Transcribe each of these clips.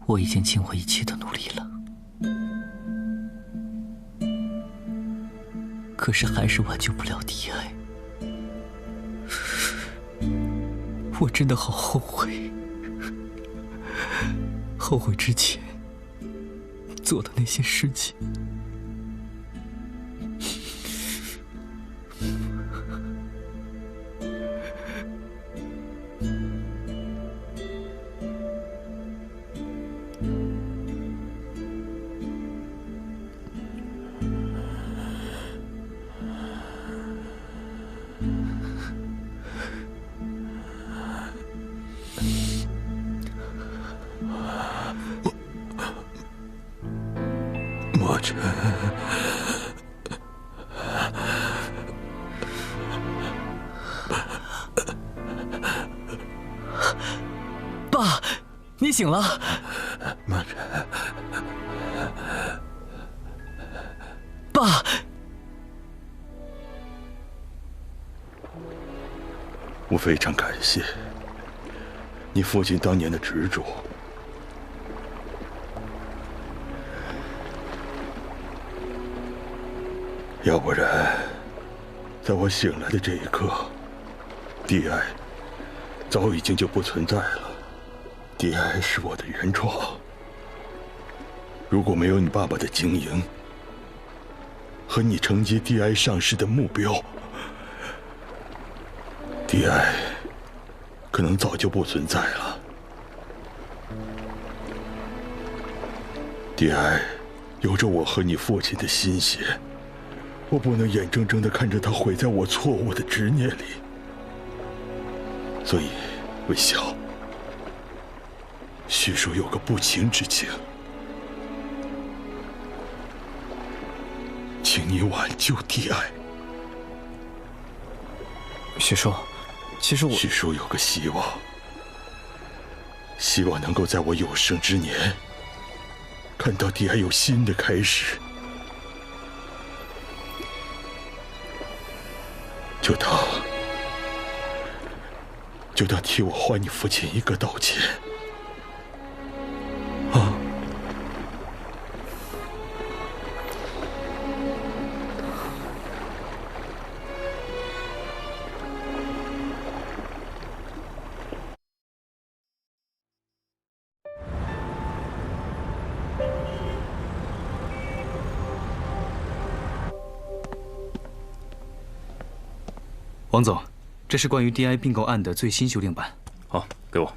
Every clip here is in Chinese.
我已经尽我一切的努力了，可是还是挽救不了迪埃。我真的好后悔，后悔之前做的那些事情。墨尘，爸，你醒了。墨尘，爸，我非常感谢你父亲当年的执着。要不然，在我醒来的这一刻，迪埃早已经就不存在了。迪埃是我的原创，如果没有你爸爸的经营和你承接迪埃上市的目标，迪埃可能早就不存在了。迪埃有着我和你父亲的心血。我不能眼睁睁地看着他毁在我错误的执念里，所以，微笑，叙述有个不情之请，请你挽救迪埃。许叔，其实我……叙述有个希望，希望能够在我有生之年，看到迪埃有新的开始。就当替我还你父亲一个道歉，啊！王总，这是关于 DI 并购案的最新修订版。好，给我。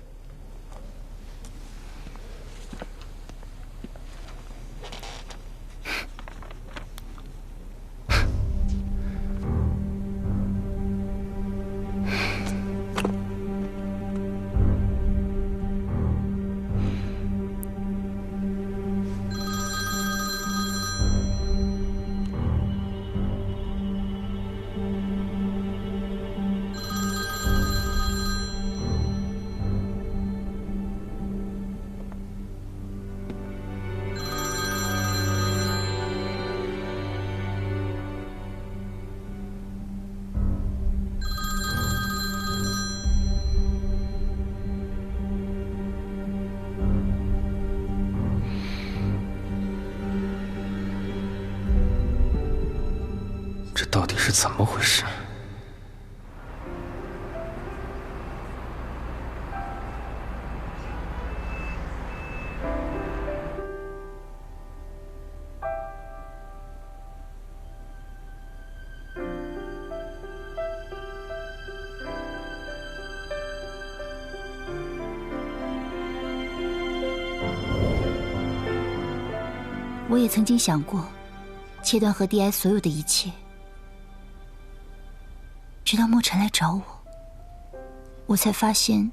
这到底是怎么回事？我也曾经想过切断和 DI 所有的一切，直到墨尘来找我，我才发现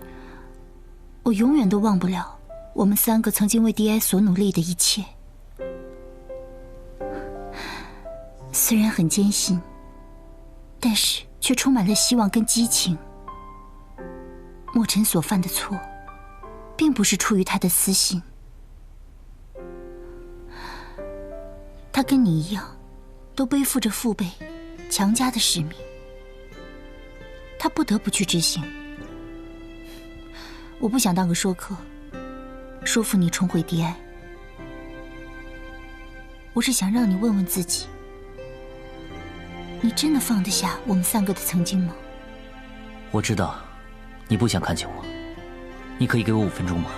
我永远都忘不了我们三个曾经为 DI 所努力的一切。虽然很艰辛，但是却充满了希望跟激情。墨尘所犯的错并不是出于他的私心，他跟你一样，都背负着父辈强加的使命，他不得不去执行。我不想当个说客，说服你重回迪埃。我是想让你问问自己，你真的放得下我们3个的曾经吗？我知道，你不想看见我，你可以给我5分钟吗？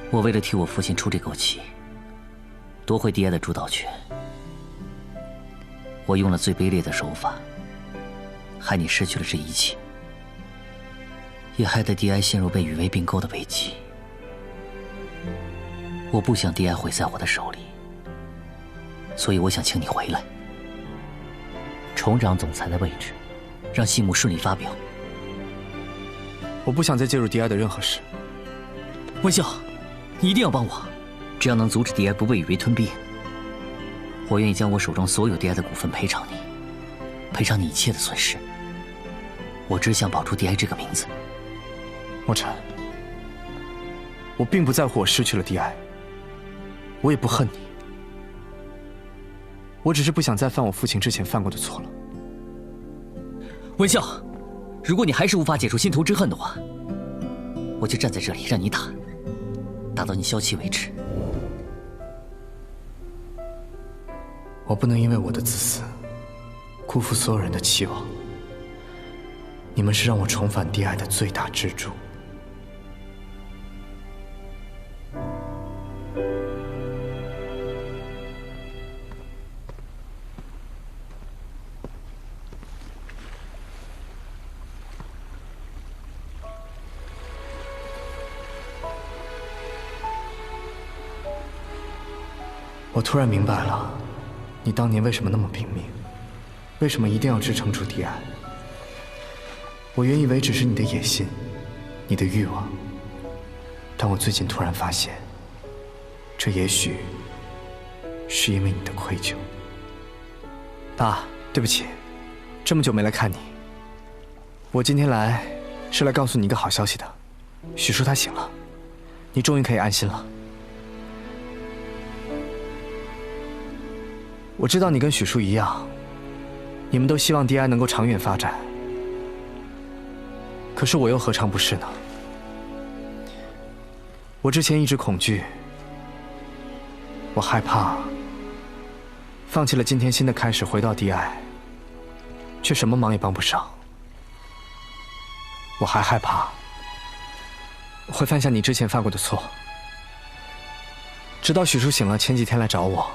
我为了替我父亲出这口气，夺回迪埃的主导权，我用了最卑劣的手法，害你失去了这一切，也害得迪埃陷入被羽薇并购的危机。我不想迪埃毁在我的手里，所以我想请你回来，重掌总裁的位置，让信幕顺利发表。我不想再介入迪埃的任何事。温笑，你一定要帮我，只要能阻止迪埃不被羽薇吞并，我愿意将我手中所有迪埃的股份赔偿你，赔偿你一切的损失。我只想保住迪埃这个名字。墨尘，我并不在乎我失去了迪埃，我也不恨你，我只是不想再犯我父亲之前犯过的错了。温笑，如果你还是无法解除心头之恨的话，我就站在这里让你打，打到你消气为止。我不能因为我的自私，辜负所有人的期望。你们是让我重返迪埃的最大支柱。我突然明白了，你当年为什么那么拼命，为什么一定要支撑住迪埃。我原以为只是你的野心，你的欲望，但我最近突然发现，这也许是因为你的愧疚。爸，对不起，这么久没来看你，我今天来是来告诉你一个好消息的，许叔他醒了，你终于可以安心了。我知道你跟许叔一样，你们都希望迪埃能够长远发展，可是我又何尝不是呢？我之前一直恐惧，我害怕放弃了今天新的开始，回到迪埃，却什么忙也帮不上。我还害怕会犯下你之前犯过的错。直到许叔醒了，前几天来找我，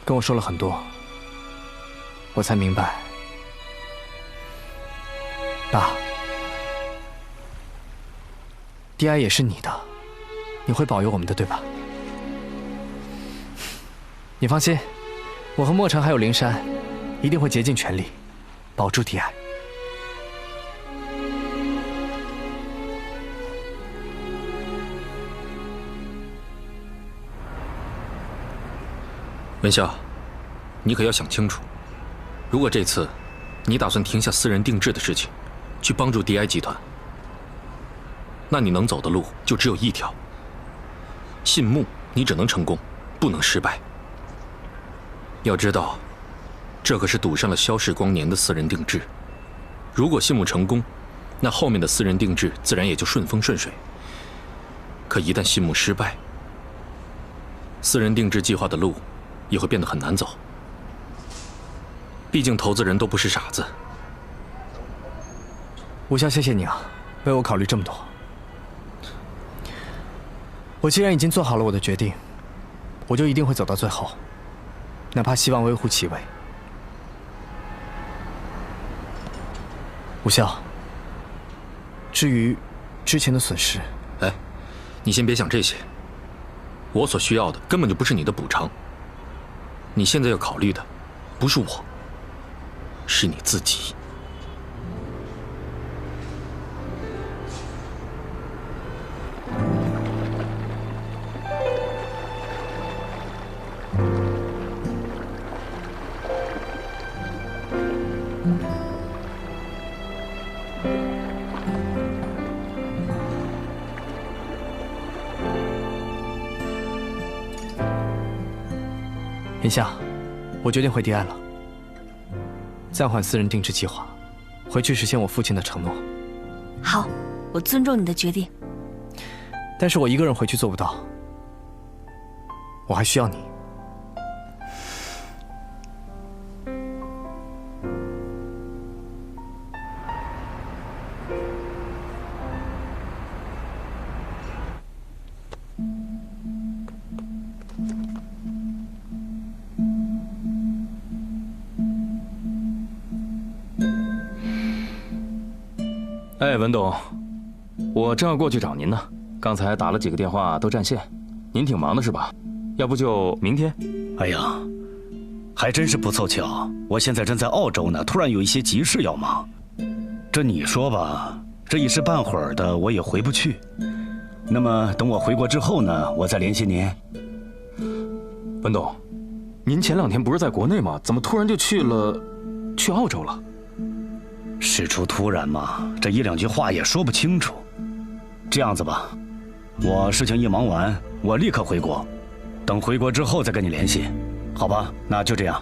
跟我说了很多，我才明白，爸，迪埃也是你的，你会保佑我们的，对吧？你放心，我和墨尘还有灵山，一定会竭尽全力，保住迪埃。文笑，你可要想清楚，如果这次你打算停下私人定制的事情，去帮助 DI 集团，那你能走的路就只有一条：信幕你只能成功，不能失败。要知道，这可是赌上了萧氏光年的私人定制。如果信幕成功，那后面的私人定制自然也就顺风顺水。可一旦信幕失败，私人定制计划的路也会变得很难走。毕竟投资人都不是傻子。吴萧，谢谢你啊，为我考虑这么多。我既然已经做好了我的决定，我就一定会走到最后，哪怕希望微乎其微。吴萧，至于之前的损失，哎，你先别想这些。我所需要的根本就不是你的补偿。你现在要考虑的，不是我，是你自己。眼下，我决定回迪安了，暂缓私人定制计划，回去实现我父亲的承诺。好，我尊重你的决定。但是我一个人回去做不到，我还需要你。哎，文董，我正要过去找您呢。刚才打了几个电话都占线，您挺忙的是吧？要不就明天？哎呀，还真是不凑巧，我现在正在澳洲呢，突然有一些急事要忙。这你说吧，这一时半会儿的我也回不去。那么等我回国之后呢，我再联系您。文董，您前2天不是在国内吗？怎么突然就去澳洲了？事出突然嘛，这1-2句话也说不清楚。这样子吧，我事情一忙完，我立刻回国，等回国之后再跟你联系，好吧？那就这样。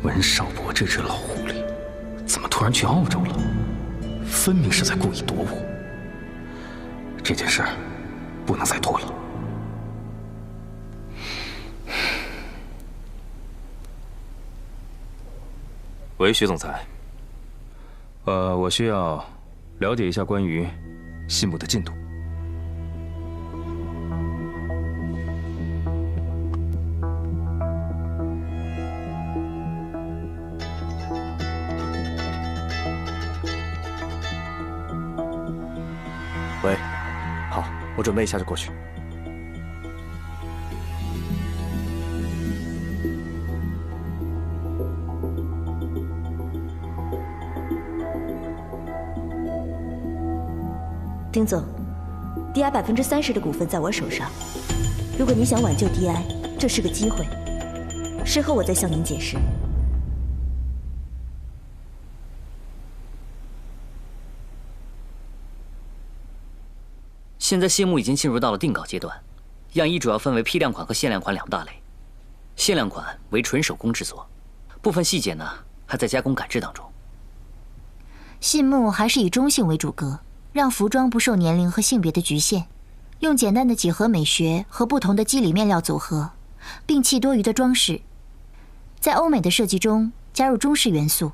文少博这只老狐狸，怎么突然去澳洲了？分明是在故意躲我。这件事儿不能再拖了。喂，徐总裁。我需要了解一下关于信墓的进度。喂，好，我准备一下就过去。丁总，DI 30%的股份在我手上，如果你想挽救 DI， 这是个机会，事后我再向您解释。现在谢幕已经进入到了定稿阶段，样衣主要分为批量款和限量款2大类。限量款为纯手工制作，部分细节呢还在加工改制当中。信幕还是以中性为主格，让服装不受年龄和性别的局限，用简单的几何美学和不同的肌理面料组合，摒弃多余的装饰，在欧美的设计中加入中式元素，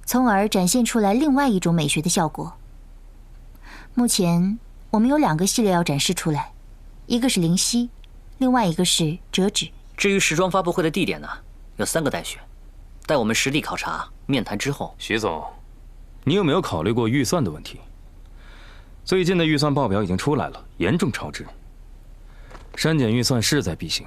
从而展现出来另外一种美学的效果。目前我们有2个系列要展示出来，一个是灵犀，另外一个是折纸。至于时装发布会的地点呢，有3个待选，待我们实地考察、面谈之后。徐总，你有没有考虑过预算的问题？最近的预算报表已经出来了，严重超支，删减预算势在必行。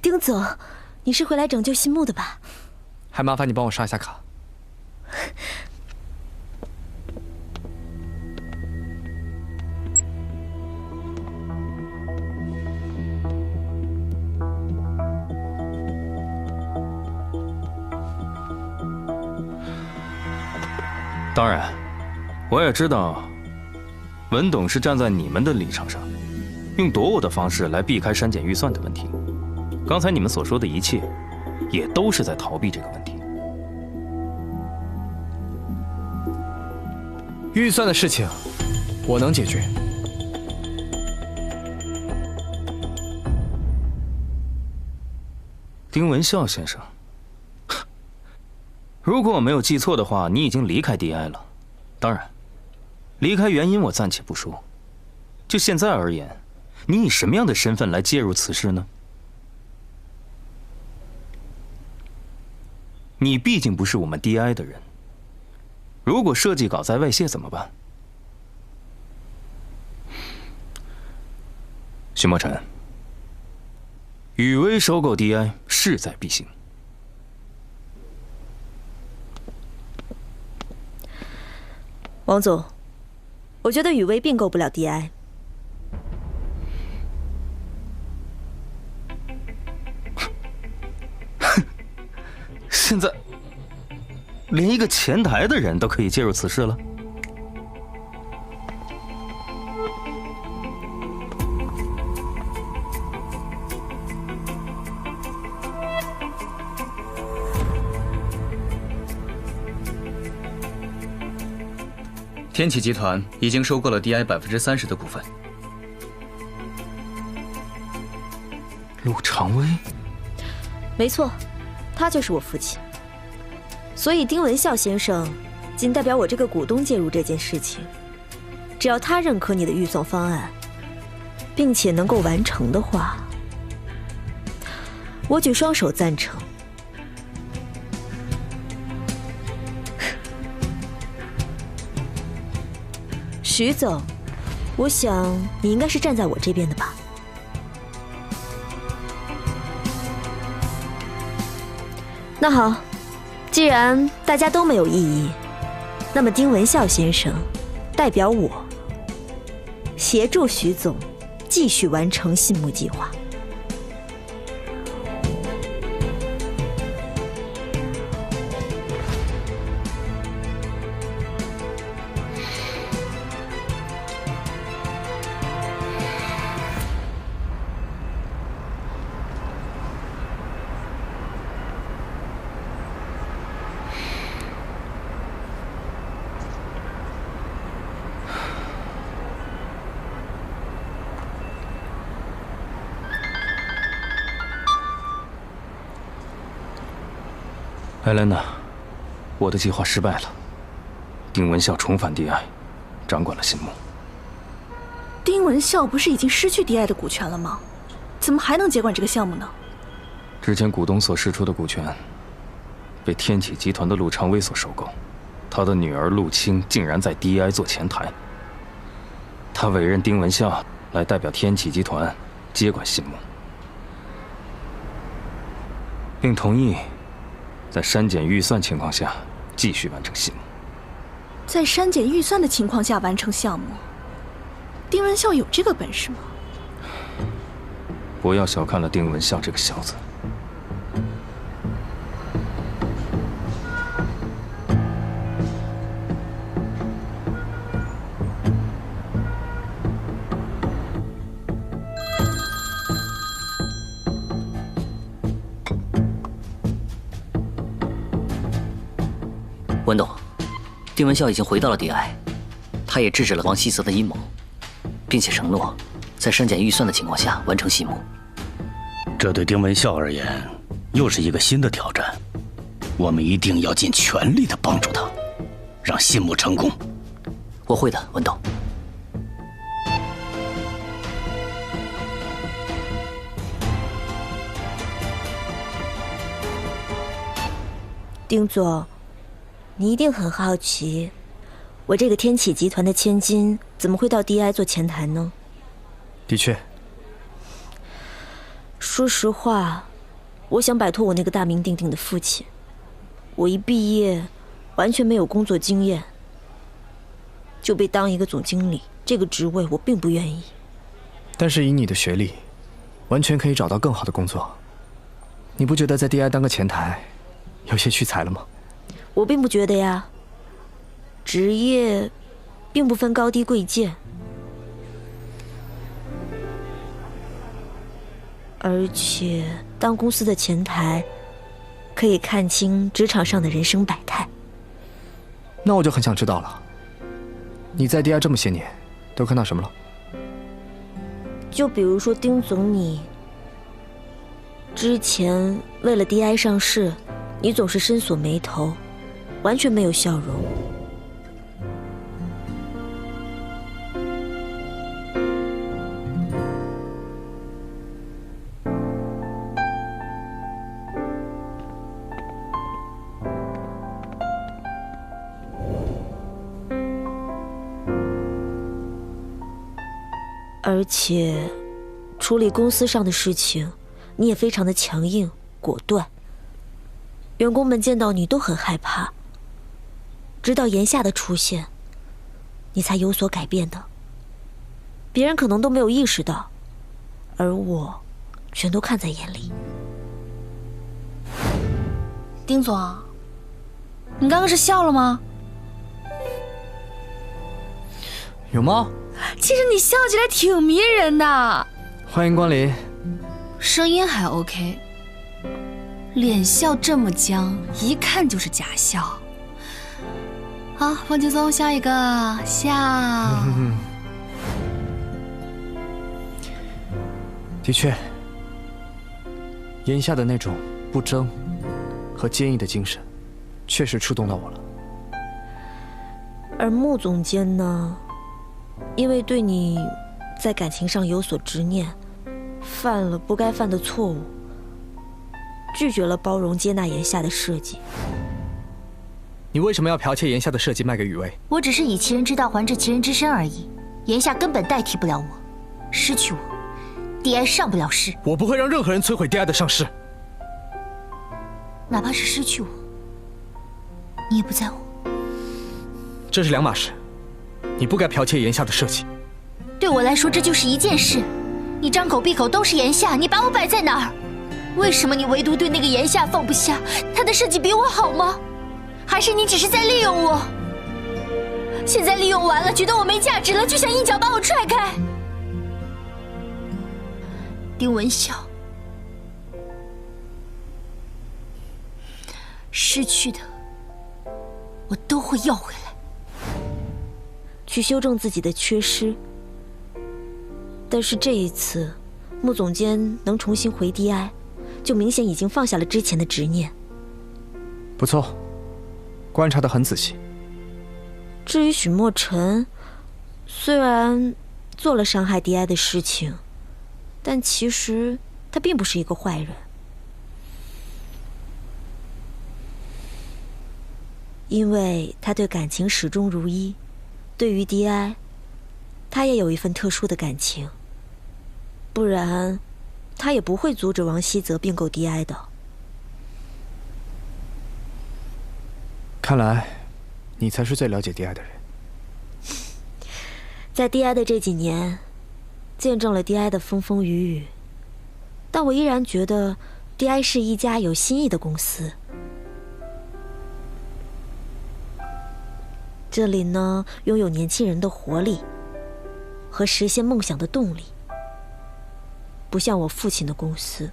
丁总，你是回来拯救信幕的吧？还麻烦你帮我刷一下卡。当然，我也知道，文董是站在你们的立场上，用夺我的方式来避开删减预算的问题。刚才你们所说的一切，也都是在逃避这个问题。预算的事情，我能解决。丁文孝先生。如果我没有记错的话，你已经离开 DI 了。当然，离开原因我暂且不说。就现在而言，你以什么样的身份来介入此事呢？你毕竟不是我们 DI 的人。如果设计稿在外泄怎么办？徐墨尘，宇威收购 DI 势在必行。王总，我觉得宇威并购不了 DI。现在连一个前台的人都可以介入此事了？天启集团已经收购了 DI 30%的股份。陆长威？没错，他就是我父亲。所以丁文孝先生仅代表我这个股东介入这件事情。只要他认可你的预算方案，并且能够完成的话，我举双手赞成。徐总，我想你应该是站在我这边的吧？那好，既然大家都没有异议，那么丁文孝先生代表我协助徐总继续完成信木计划。艾莲娜，我的计划失败了。丁文孝重返 DI， 掌管了信木。丁文孝不是已经失去 DI 的股权了吗？怎么还能接管这个项目呢？之前股东所释出的股权，被天启集团的陆长威所收购。他的女儿陆青竟然在 DI 做前台。他委任丁文孝来代表天启集团接管信木，并同意在删减预算情况下继续完成信木。在删减预算的情况下完成项目，丁文孝有这个本事吗？不要小看了丁文孝这个小子。文董，丁文孝已经回到了 DI， 他也制止了王希泽的阴谋，并且承诺在删减预算的情况下完成信木。这对丁文孝而言，又是一个新的挑战。我们一定要尽全力的帮助他，让信木成功。我会的，文董。丁总，你一定很好奇，我这个天启集团的千金怎么会到 DI 做前台呢？的确。说实话，我想摆脱我那个大名鼎鼎的父亲。我一毕业，完全没有工作经验，就被当一个总经理，这个职位我并不愿意。但是以你的学历，完全可以找到更好的工作。你不觉得在 DI 当个前台，有些屈才了吗？我并不觉得呀。职业，并不分高低贵贱。而且，当公司的前台，可以看清职场上的人生百态。那我就很想知道了，你在 DI 这么些年，都看到什么了？就比如说丁总你，之前为了 DI 上市，你总是深锁眉头，完全没有笑容。而且，处理公司上的事情，你也非常的强硬果断。员工们见到你都很害怕，直到炎夏的出现，你才有所改变的。别人可能都没有意识到，而我，全都看在眼里。丁总，你刚刚是笑了吗？有吗？其实你笑起来挺迷人的。欢迎光临。声音还 OK， 脸笑这么僵，一看就是假笑。好，放轻松，下一个下。的确，言下的那种不争和坚毅的精神，确实触动到我了。而穆总监呢，因为对你在感情上有所执念，犯了不该犯的错误，拒绝了包容接纳言夏的设计。你为什么要剽窃言夏的设计卖给雨薇？我只是以其人之道还治其人之身而已。言夏根本代替不了我，失去我，DI 上不了市。我不会让任何人摧毁 DI 的上市，哪怕是失去我，你也不在乎。这是两码事。你不该剽窃言夏的设计。对我来说，这就是一件事。你张口闭口都是言夏，你把我摆在哪儿？为什么你唯独对那个言夏放不下？他的设计比我好吗？还是你只是在利用我？现在利用完了，觉得我没价值了，就想一脚把我踹开。丁文晓，失去的我都会要回来，去修正自己的缺失。但是这一次，穆总监能重新回 DI， 就明显已经放下了之前的执念。不错，观察得很仔细。至于许墨尘，虽然做了伤害 DI 的事情，但其实他并不是一个坏人。因为他对感情始终如一，对于 DI， 他也有一份特殊的感情，不然他也不会阻止王希泽并购 DI 的。看来，你才是最了解 DI 的人。在 DI 的这几年，见证了 DI 的风风雨雨，但我依然觉得 DI 是一家有新意的公司。这里呢，拥有年轻人的活力和实现梦想的动力，不像我父亲的公司，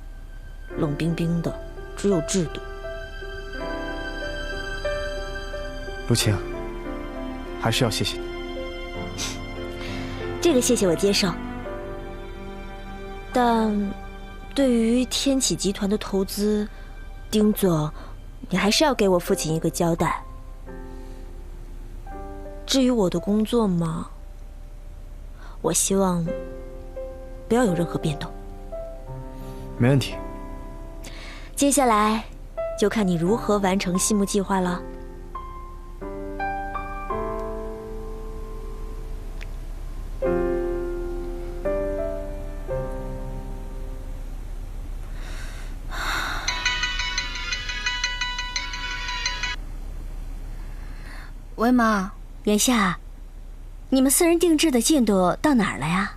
冷冰冰的，只有制度。陆晴，还是要谢谢你。这个谢谢我接受，但对于天启集团的投资，丁总，你还是要给我父亲一个交代。至于我的工作嘛，我希望不要有任何变动。没问题。接下来就看你如何完成细目计划了。喂，妈。言夏，你们私人定制的进度到哪儿了呀？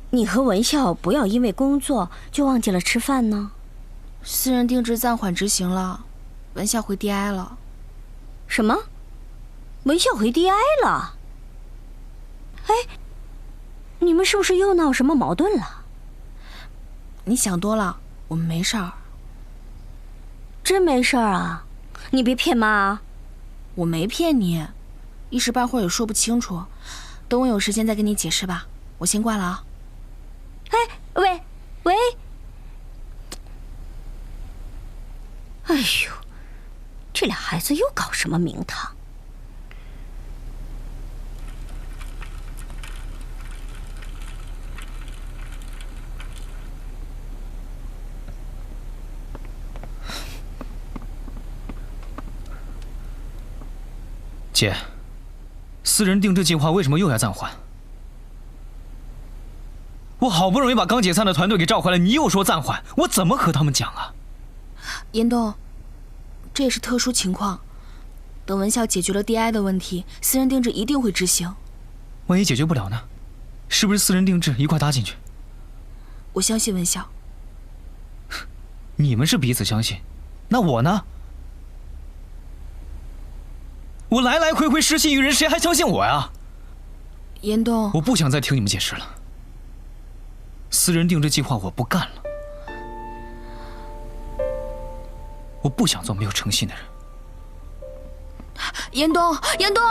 你和文笑不要因为工作就忘记了吃饭呢。私人定制暂缓执行了，文笑回 DI 了。什么？文笑回 DI 了？哎，你们是不是又闹什么矛盾了？你想多了，我们没事儿。真没事儿啊？你别骗妈啊！我没骗你，一时半会儿也说不清楚，等我有时间再跟你解释吧。我先挂了啊。哎，喂，喂！哎呦，这俩孩子又搞什么名堂？姐，私人定制计划为什么又要暂缓？我好不容易把刚解散的团队给召回来，你又说暂缓，我怎么和他们讲啊？严冬，这也是特殊情况，等文笑解决了 DI 的问题，私人定制一定会执行。万一解决不了呢？是不是私人定制一块搭进去？我相信文笑。你们是彼此相信，那我呢？我来来回回失信于人，谁还相信我呀？严冬，我不想再听你们解释了。私人定制计划我不干了。我不想做没有诚信的人。严冬，严冬，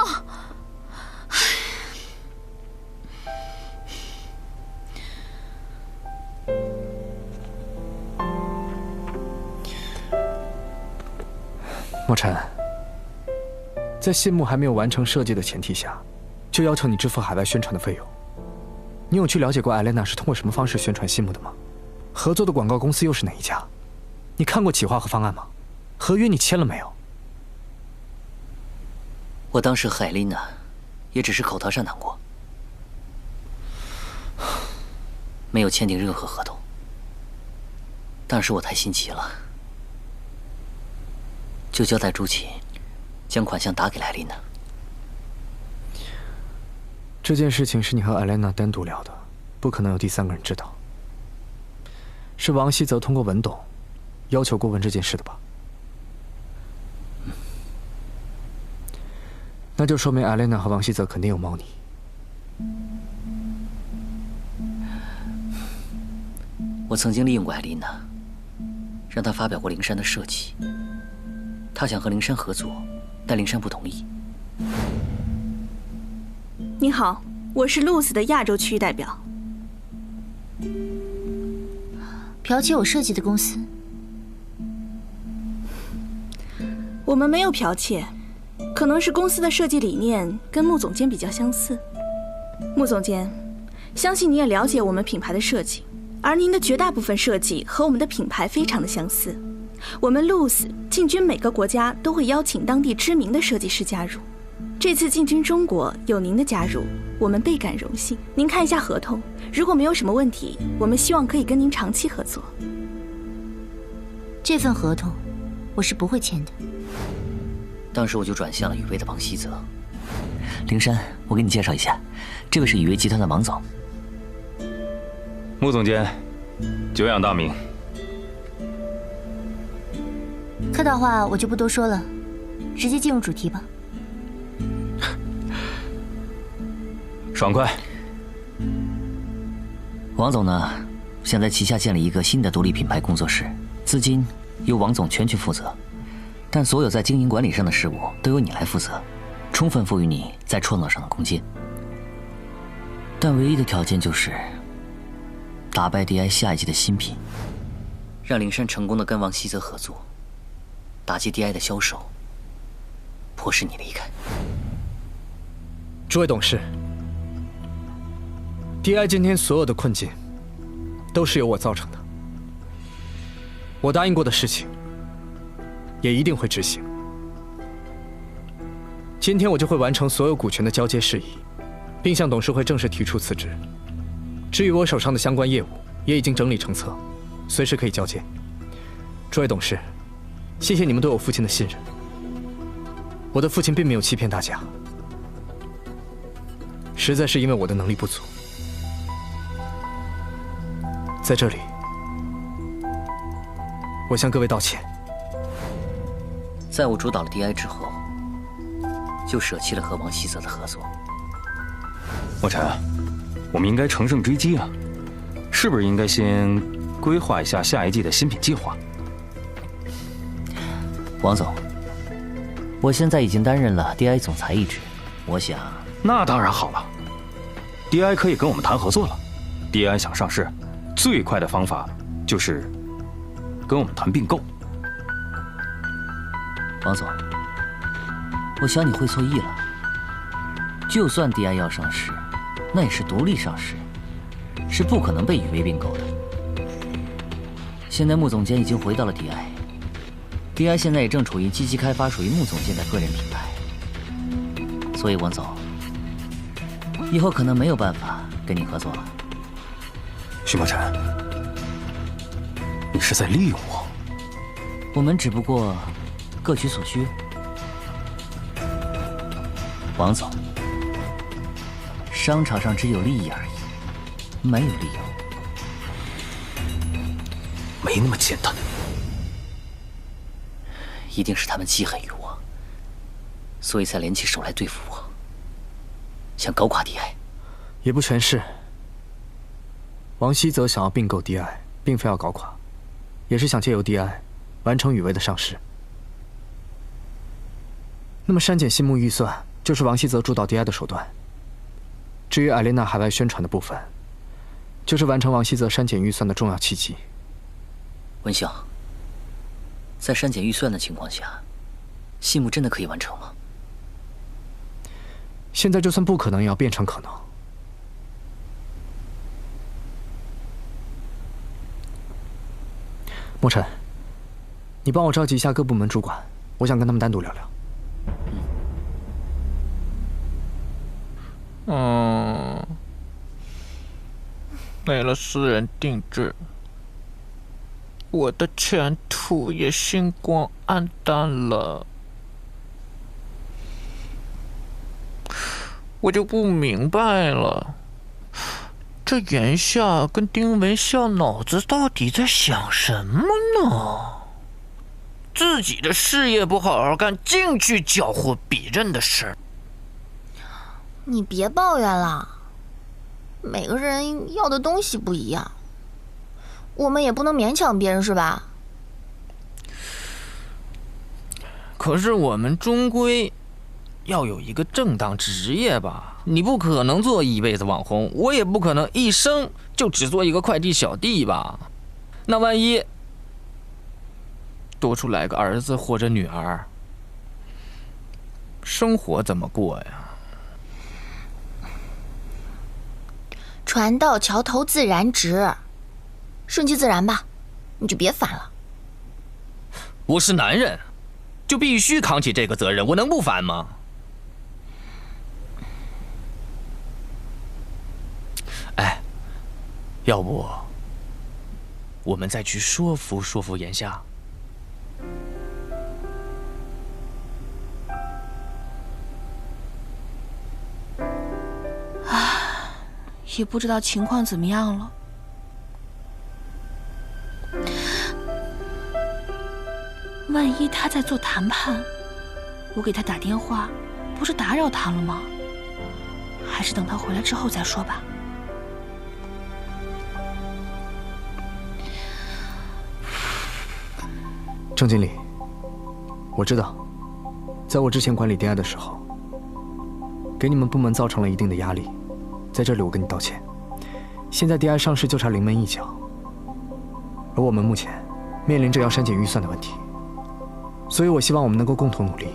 莫尘，在信幕还没有完成设计的前提下，就要求你支付海外宣传的费用。你有去了解过艾莲娜是通过什么方式宣传信幕的吗？合作的广告公司又是哪一家？你看过企划和方案吗？合约你签了没有？我当时和艾琳娜也只是口头上谈过，没有签订任何合同。当时我太心急了，就交代朱祁将款项打给了艾琳娜。这件事情是你和艾莲娜单独聊的，不可能有第三个人知道。是王希泽通过文董要求过问这件事的吧？那就说明艾莲娜和王希泽肯定有猫腻。我曾经利用过艾琳娜，让她发表过灵山的设计。她想和灵山合作，但灵山不同意。你好，我是 Luz 的亚洲区域代表。剽窃我设计的公司？我们没有剽窃，可能是公司的设计理念跟穆总监比较相似。穆总监，相信你也了解我们品牌的设计，而您的绝大部分设计和我们的品牌非常的相似。我们 Luz 进军每个国家都会邀请当地知名的设计师加入。这次进军中国有您的加入，我们倍感荣幸。您看一下合同，如果没有什么问题，我们希望可以跟您长期合作。这份合同我是不会签的。当时我就转向了宇威的王希泽。灵山，我给你介绍一下，这位是宇威集团的王总。穆总监，久仰大名。客套话我就不多说了，直接进入主题吧。爽快。王总呢，想在旗下建立一个新的独立品牌工作室，资金由王总全权负责，但所有在经营管理上的事务都由你来负责，充分赋予你在创造上的空间。但唯一的条件就是打败 DI 下一季的新品，让灵山成功的跟王希泽合作，打击 DI 的销售，迫使你离开。诸位董事，DI 今天所有的困境都是由我造成的。我答应过的事情也一定会执行。今天我就会完成所有股权的交接事宜，并向董事会正式提出辞职。至于我手上的相关业务，也已经整理成册，随时可以交接。诸位董事，谢谢你们对我父亲的信任。我的父亲并没有欺骗大家，实在是因为我的能力不足。在这里，我向各位道歉。在我主导了 DI 之后，就舍弃了和王希泽的合作。莫尘，我们应该乘胜追击啊！是不是应该先规划一下下一季的新品计划？王总，我现在已经担任了 DI 总裁一职，我想……那当然好了 ，DI 可以跟我们谈合作了。DI 想上市，最快的方法就是跟我们谈并购。王总，我想你会错意了。就算 DI 要上市，那也是独立上市，是不可能被宇威并购的。现在穆总监已经回到了 DI，DI 现在也正处于积极开发属于穆总监的个人品牌，所以王总，以后可能没有办法跟你合作了。徐莫尘，你是在利用我？我们只不过各取所需。王总，商场上只有利益而已，没有利用。没那么简单。一定是他们记恨于我，所以才联起手来对付我，想搞垮 DI。也不全是。王希泽想要并购 DI，并非要搞垮，也是想借由 DI 完成宇威的上市。那么删减信目预算就是王希泽主导 DI 的手段。至于艾莲娜海外宣传的部分，就是完成王希泽删减预算的重要契机。文笑，在删减预算的情况下，信目真的可以完成吗？现在就算不可能，也要变成可能。墨尘，你帮我召集一下各部门主管，我想跟他们单独聊聊。没了私人定制，我的前途也星光黯淡了。我就不明白了，这言下跟丁文笑脑子到底在想什么呢？自己的事业不好好干，净去搅和别人的事儿。你别抱怨了，每个人要的东西不一样，我们也不能勉强别人，是吧？可是我们终归要有一个正当职业吧？你不可能做一辈子网红，我也不可能一生就只做一个快递小弟吧？那万一多出来个儿子或者女儿，生活怎么过呀？船到桥头自然直，顺其自然吧，你就别烦了。我是男人，就必须扛起这个责任，我能不烦吗？哎，要不我们再去说服说服言夏？也不知道情况怎么样了。万一他在做谈判，我给他打电话，不是打扰他了吗？还是等他回来之后再说吧。郑经理，我知道，在我之前管理 DI 的时候，给你们部门造成了一定的压力。在这里我跟你道歉，现在 DI 上市就差临门一脚，而我们目前面临着要删减预算的问题，所以我希望我们能够共同努力。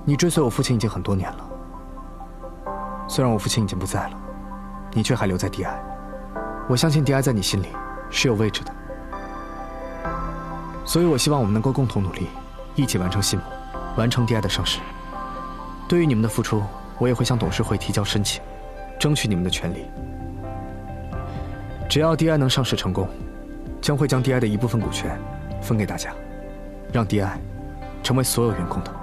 你追随我父亲已经很多年了，虽然我父亲已经不在了，你却还留在 DI， 我相信 DI 在你心里是有位置的，所以我希望我们能够共同努力，一起完成信目，完成 DI 的上市。对于你们的付出，我也会向董事会提交申请，争取你们的权利。只要 DI 能上市成功，将会将 DI 的一部分股权分给大家，让 DI 成为所有员工的。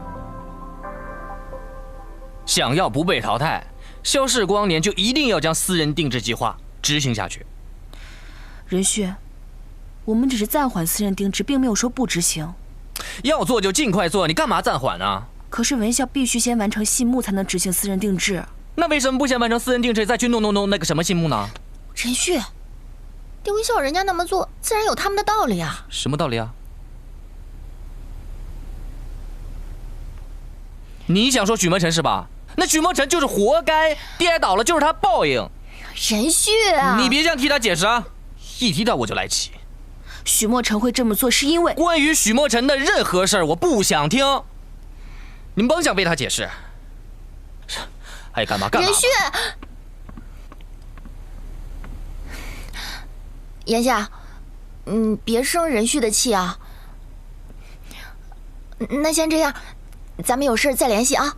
想要不被淘汰，萧氏光年就一定要将私人定制计划执行下去。任旭，我们只是暂缓私人定制，并没有说不执行。要做就尽快做，你干嘛暂缓呢？可是文校必须先完成信目，才能执行私人定制。那为什么不先完成私人定制，再去弄那个什么信目呢？任旭，丁文笑人家那么做，自然有他们的道理啊。什么道理啊？你想说许墨尘是吧？那许墨尘就是活该，DI倒了就是他报应。任旭啊，你别这样替他解释啊！一提到我就来气。许墨尘会这么做是因为……关于许墨尘的任何事儿，我不想听。你甭想为他解释。爱干嘛干嘛。任旭，言夏，别生任旭的气啊。那先这样，咱们有事再联系啊。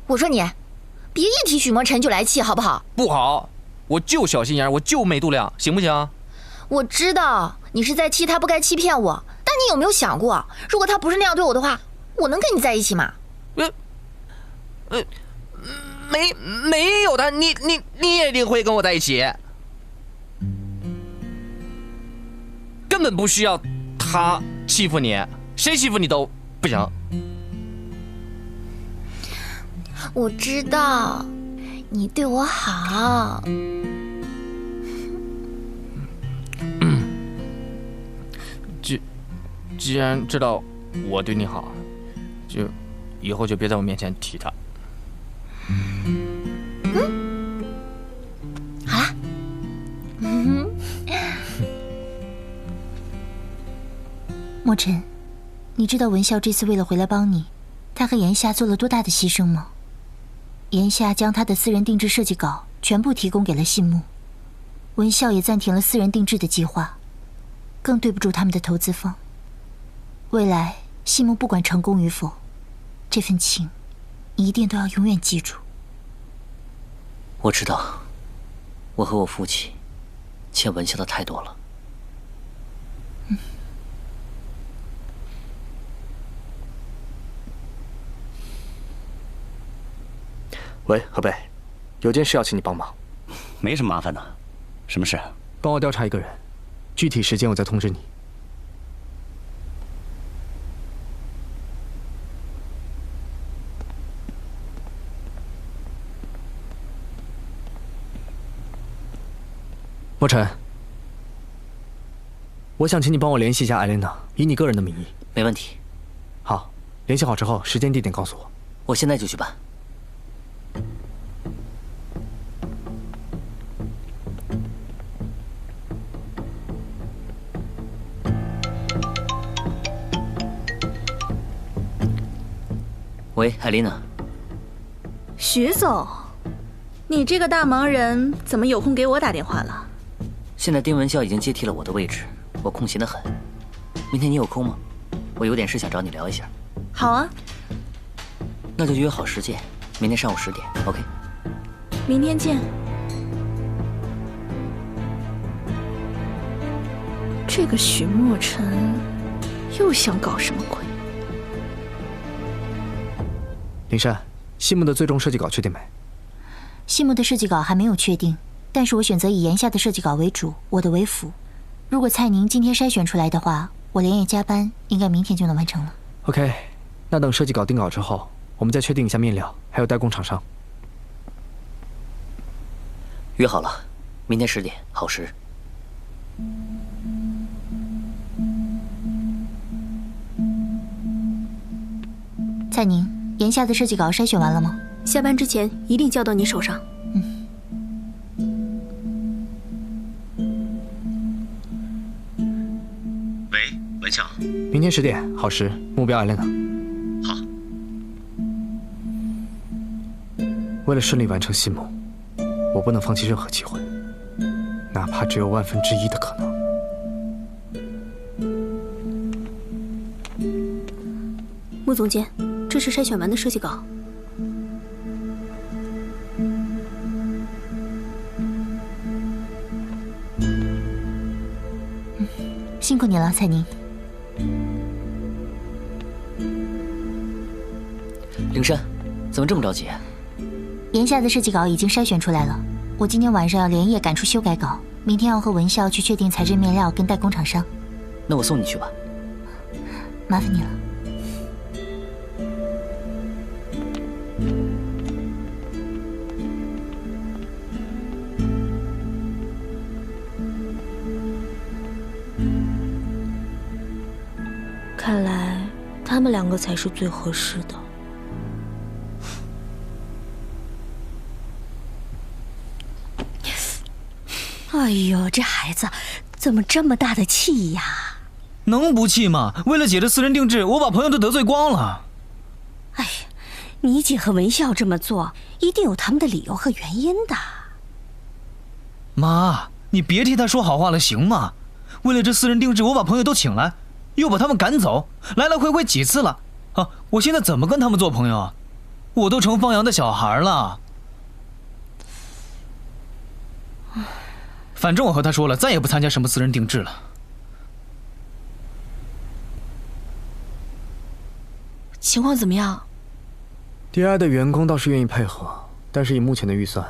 我说你，别一提许墨尘就来气，好不好？不好，我就小心眼，我就没度量，行不行？我知道你是在气他不该欺骗我，但你有没有想过，如果他不是那样对我的话，我能跟你在一起吗？没有他，你也一定会跟我在一起，根本不需要他欺负你，谁欺负你都不行。我知道，你对我好，既然知道我对你好，就以后就别在我面前提他。好啦。墨尘，你知道文笑这次为了回来帮你，他和炎夏做了多大的牺牲吗？炎夏将他的私人定制设计稿全部提供给了信木，文笑也暂停了私人定制的计划，更对不住他们的投资方。未来信木不管成功与否，这份情你一定都要永远记住。我知道，我和我父亲欠文笑的太多了。喂，河北，有件事要请你帮忙。没什么麻烦的，什么事？帮我调查一个人，具体时间我再通知你。墨尘，我想请你帮我联系一下艾莲娜，以你个人的名义。没问题。好，联系好之后，时间地点告诉我。我现在就去办。喂，艾琳娜。徐总，你这个大忙人怎么有空给我打电话了？现在丁文笑已经接替了我的位置，我空闲得很。明天你有空吗？我有点事想找你聊一下。好啊，那就约好时间，明天上午10点 ，OK？ 明天见。这个许墨尘又想搞什么鬼？林珊，信木的最终设计稿确定没？信木的设计稿还没有确定，但是我选择以炎夏的设计稿为主，我的为辅。如果蔡宁今天筛选出来的话，我连夜加班，应该明天就能完成了。OK， 那等设计稿定稿之后，我们再确定一下面料，还有代工厂商。约好了，明天10点，好时。蔡宁，炎夏的设计稿筛选完了吗？下班之前一定交到你手上。喂，文笑。明天10点，好时，目标艾莲娜。好。为了顺利完成信木，我不能放弃任何机会，哪怕只有1/1000的可能。穆总监，这是筛选完的设计稿。辛苦你了，蔡宁。灵珊，怎么这么着急？炎夏的设计稿已经筛选出来了，我今天晚上要连夜赶出修改稿，明天要和文笑去确定材质、面料跟代工厂商。那我送你去吧。麻烦你了。看来他们2个才是最合适的。哎呦，这孩子怎么这么大的气呀？能不气吗？为了姐的私人定制，我把朋友都得罪光了。哎呀，你姐和文笑这么做，一定有他们的理由和原因的。妈，你别替他说好话了，行吗？为了这私人定制，我把朋友都请来，又把他们赶走，来来回回几次了。啊，我现在怎么跟他们做朋友啊？我都成放羊的小孩了。反正我和他说了，再也不参加什么私人定制了。情况怎么样？ DI 的员工倒是愿意配合，但是以目前的预算，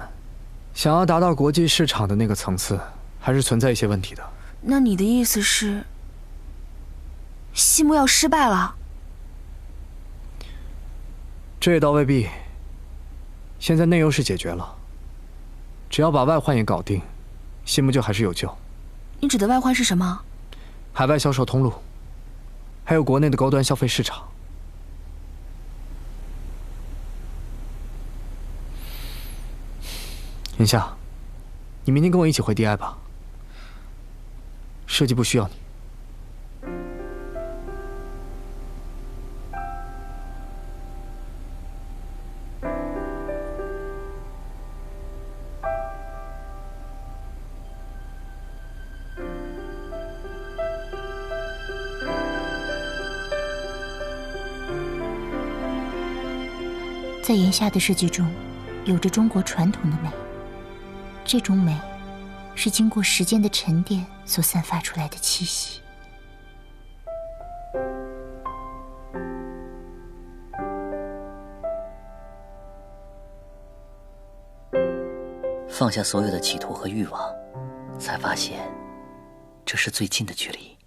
想要达到国际市场的那个层次，还是存在一些问题的。那你的意思是，西木要失败了？这也倒未必。现在内优势解决了，只要把外患也搞定，西木就还是有救。你指的外患是什么？海外销售通路，还有国内的高端消费市场。眼夏，你明天跟我一起回 DI 吧。设计部需要你。在眼下的设计中，有着中国传统的美。这种美，是经过时间的沉淀所散发出来的气息。放下所有的企图和欲望，才发现，这是最近的距离。